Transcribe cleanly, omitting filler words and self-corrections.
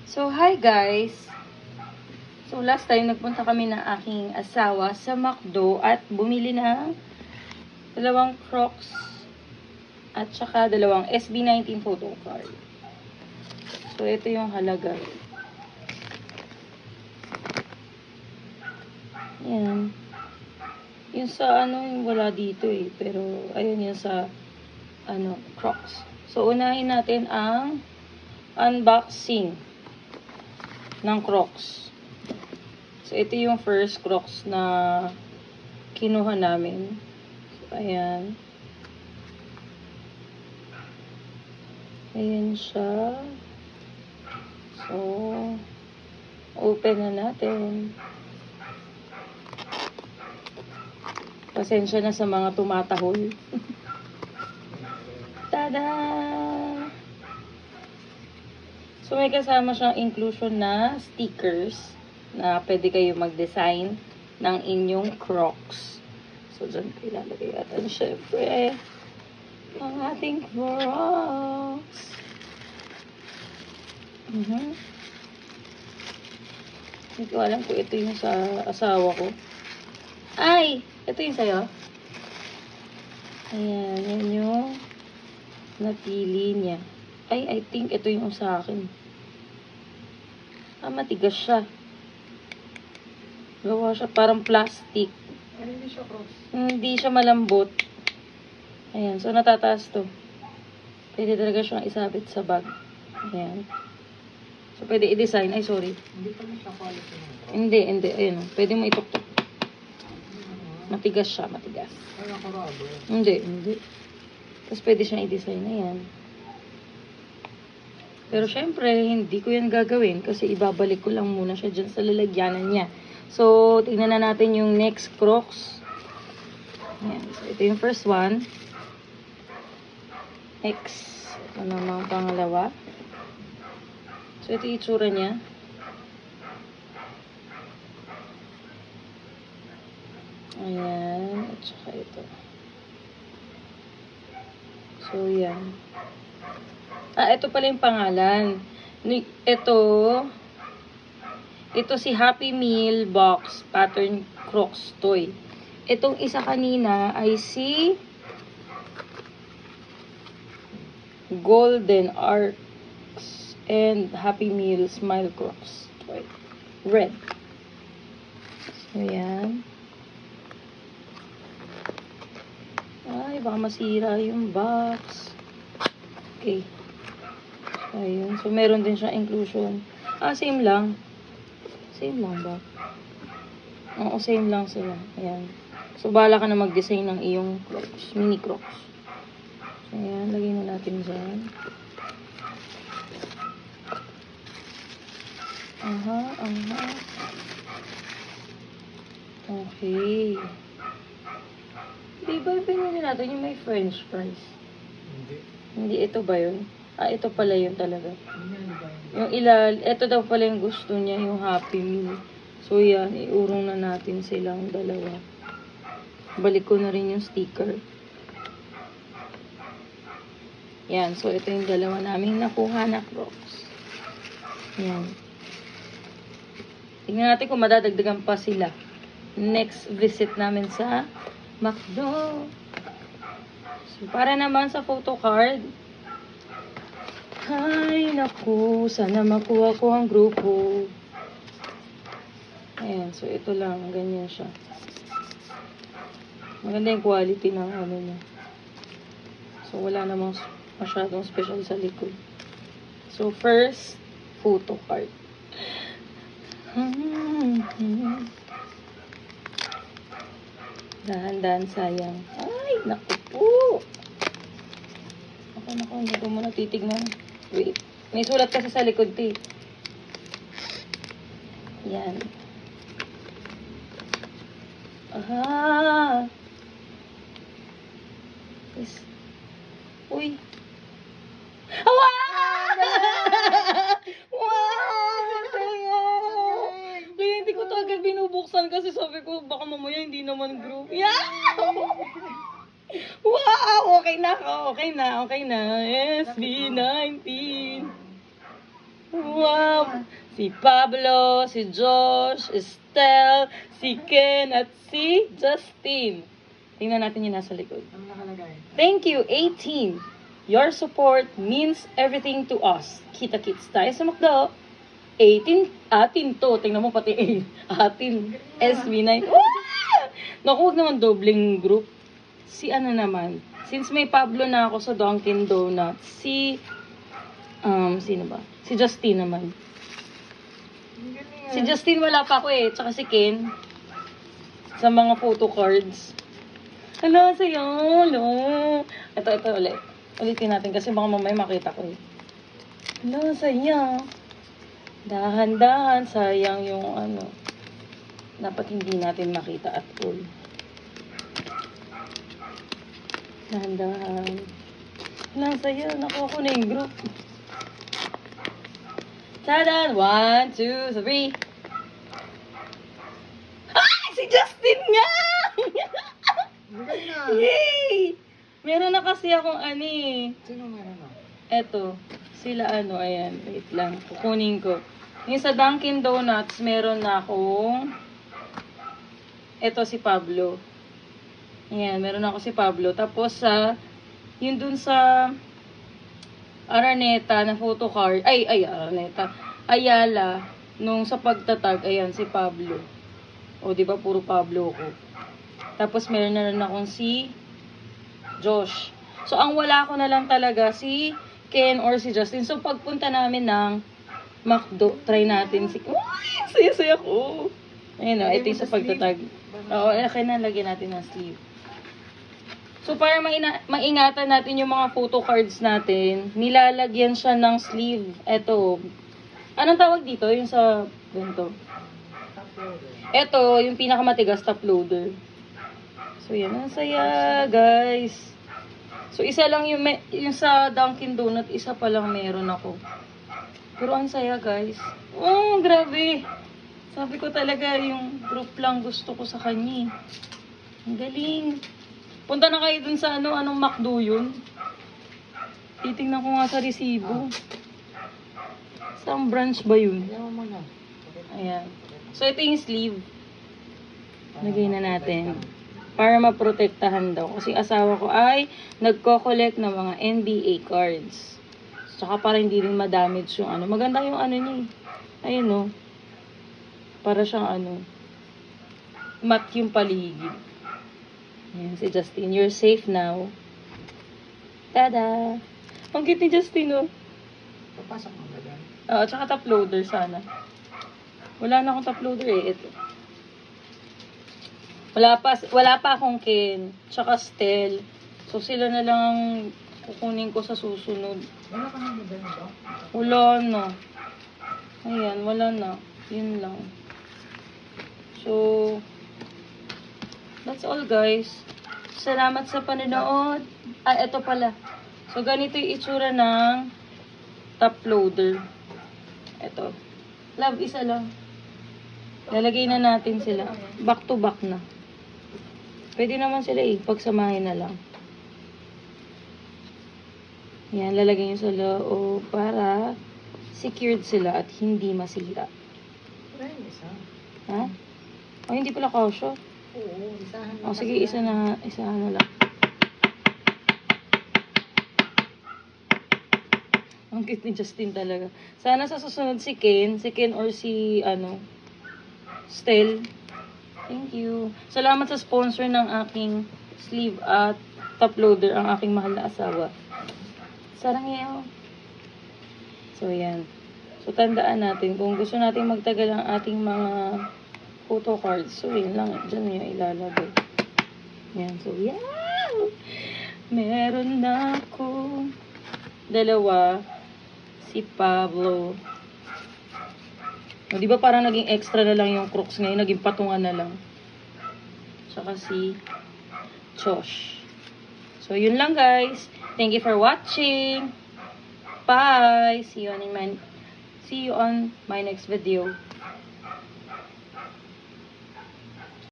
So, hi guys! So, last time nagpunta kami ng aking asawa sa McDo at bumili ng dalawang Crocs at saka dalawang SB19 photo card. So, ito yung halaga. Yan. Yung sa yung wala dito eh. Pero, ayun yung sa Crocs. So, unahin natin ang unboxing ng Crocs. So, ito yung first Crocs na kinuha namin. So, ayan. Ayan siya. So, open na natin. Pasensya na sa mga tumatahol. Tada! So, may kasama siyang inclusion na stickers na pwede kayo mag-design ng inyong Crocs. So, dyan ko ilalagay natin syempre ang ating Crocs. Hindi ko alam kung ito yung sa asawa ko. Ay! Ito yung sa'yo? Ayan, yan yung napili niya. Ay, I think ito yung sa akin. Matigas siya. Gawa siya parang plastic. Hindi siya cross. Hindi siya malambot. Ayan, so natataas to. Pwede talaga siyang isabit sa bag. Ayan. So, pwede i-design. Ay, sorry. Hindi pa siya quality. Hindi. Ayan, pwede mo ituktok. Matigas siya, matigas. Ay, nakarabo. Hindi. Tapos pwede siyang i-design. Ayan. Pero syempre, hindi ko yan gagawin kasi ibabalik ko lang muna siya dyan sa lalagyanan niya. So, tingnan na natin yung next Crocs. Ayan. So, ito yung first one. X. Ito naman pangalawa. So, ito yung itsura niya. Ayan. At saka ito. So, yan. Ito pala yung pangalan. Ito si Happy Meal Box Pattern Crocs Toy. Itong isa kanina ay si Golden Arcs and Happy Meal Smile Crocs Toy. Red. So, yan. Ay, baka masira yung box. Okay. Ayun. So, meron din siyang inclusion. Same lang. Same lang ba? Oo, same lang sila. Ayan. So, bahala ka na mag-design ng iyong Crocs. Mini Crocs. So, ayan. Lagay na natin dyan. Aha. Okay. Diba, pinili natin yung may french fries? Hindi, ito ba yun? Ito pala yun talaga. Yung ito daw pala yung gusto niya, yung Happy Meal. So, yan, iurong na natin silang dalawa. Balik ko na rin yung sticker. Yan, so ito yung dalawa namin nakuha na Crocs. Yan. Tingnan natin kung madadagdagan pa sila. Next visit namin sa McDo. So, para naman sa photo card. Ay, naku. Sana makuha ko ang grupo. Ayan. So, ito lang. Ganyan siya. Maganda yung quality ng niya. So, wala namang masyadong special sa likod. So, first, photo card. Dahan-dahan, sayang. Ay, naku po. Naku, hindi ko muna titignan. Wait. May sulat kasi sa likod, Yan. Aha. Yes. Uy. Wow! Wow! Kaya hindi ko to agad binubuksan kasi sabi ko, baka mamaya hindi naman group. Yeah! Wow! Okay na. SB19. Wow! Si Pablo, si Josh, Estelle, si Ken, at si Justin. Tingnan natin yung nasa likod. Ano nakalagay? Thank you, 18. Your support means everything to us. Kita-kits tayo sa McDo. 18, atin to. Tingnan mo pati 8. Atin. SB9. Naku, huwag naman dobling group. Si ano naman, since may Pablo na ako sa Dunkin' Donuts, sino ba? Si Justin naman. Ang galing Si Justin wala pa ako eh, tsaka si Ken. Sa mga photo cards. Hello, sa'yo. Hello. Ito ulit. Ulitin natin kasi baka mamaya makita ko eh. Hello, sa'yo. Dahan-dahan, sayang yung ano. Dapat hindi natin makita at all. Dahan-dahan. Hello, sa'yo. Nakuha ko na yung group. Tada! 1, 2, 3. Ay! Si Justin nga! Ang galing na. Yay! Meron na kasi akong ani. Sino meron na? Eto. Sila ano, ayan. Wait lang. Kukunin ko. Yung sa Dunkin' Donuts, meron na akong eto si Pablo. Ayan, meron ako si Pablo. Tapos sa yun dun sa Araneta na photo card. Araneta. Ayala. Nung sa pagtatag, ayan, si Pablo. O, di ba puro Pablo ko. Tapos meron na rin akong si Josh. So, ang wala ko na lang talaga si Ken or si Justin. So, pagpunta namin ng McDo, try natin si... Uy! Saya-saya ko! Ayun o, ito yung sa pagtatag. Oo, lagyan natin ng sleeve. So, para maingatan natin yung mga photo cards natin, nilalagyan siya ng sleeve. Eto. Anong tawag dito? Yung sa ganito. Eto, yung pinakamatigas top loader. So, yan. Ang saya, guys. So, isa lang yung sa Dunkin' Donut, isa pa lang meron ako. Pero ang saya, guys. Oh, grabe. Sabi ko talaga, yung group lang gusto ko sa kanya. Ang galing. Punta na kayo dun sa anong McDo yun. Titingnan ko nga sa resibo. Saan branch ba yun? Ayaw mo na. Ayan. So, ito yung sleeve. Lagay na natin. Para maprotektahan daw. Kasi asawa ko ay nagko-collect ng mga NBA cards. Tsaka para hindi rin ma-damage yung ano. Maganda yung ano niya eh. Ayun o. Para siyang ano. Mat yung paligid. Ayan, si Justin. You're safe now. Tada! Ang cute ni Justin o. Papasok mo ba dyan? Oo, tsaka top loader sana. Wala na akong top loader eh. Ito. Wala pa akong Ken. Tsaka Stel. So, sila na lang ang kukunin ko sa susunod. Wala ka na ba ba? Wala na. Ayan, wala na. Yun lang. So, that's all guys. Salamat sa panonood. Ito pala. So, ganito yung itsura ng top loader. Ito. Love, isa lang. Lalagay na natin sila. Back to back na. Pwede naman sila pagsamahin na lang. Yan, lalagay nyo sa loob para secured sila at hindi masira. Wala yung isa. Ha? O, hindi pala kasya. Oo, isahan O, sige, isa na lang. Ang cute ni Justin talaga. Sana sa susunod si Ken or si, Stel. Thank you. Salamat sa sponsor ng aking sleeve at top loader, ang aking mahal na asawa. Sarang yaw. So, yan. So, tandaan natin, kung gusto natin magtagal ang ating mga photo cards, so, yun lang. Diyan yung ilalagay. Yan. So, yeah! Meron na ako dalawa. Si Pablo. O, di ba parang naging extra na lang yung crooks ngayon, naging patungan na lang. Tsaka si Josh. So, yun lang guys. Thank you for watching. Bye! See you on my next video.